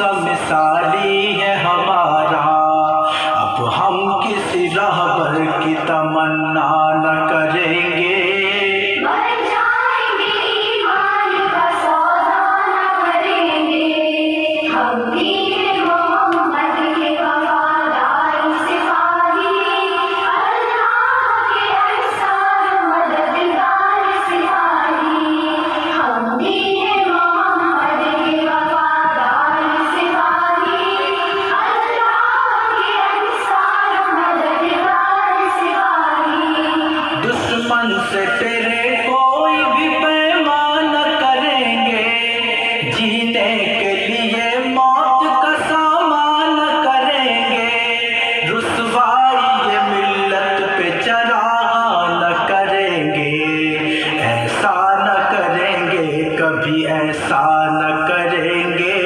मिसाली है हमारा। अब हम किसी रहबर की तमन्ना न करेंगे, दुश्मन से तेरे कोई भी पैमान न करेंगे, जीने के लिए मौत का सामान न करेंगे, रुसवाई ये मिल्लत पे चरागा न करेंगे, ऐसा न करेंगे, कभी ऐसा न करेंगे।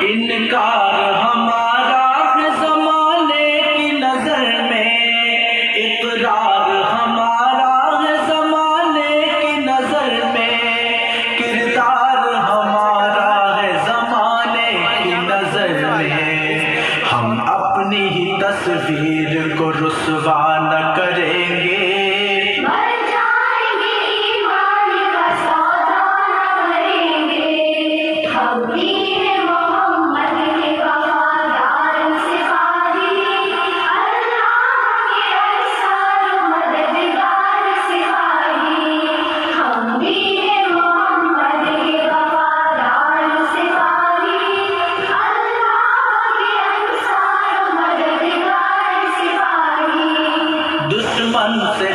इनकार हमारा है ज़माने की नज़र में, इक़रार हमारा है ज़माने की नज़र में, किरदार हमारा है ज़माने की नज़र में। हम अपनी ही तस्वीर को रुसवा न करेंगे, दुश्मन से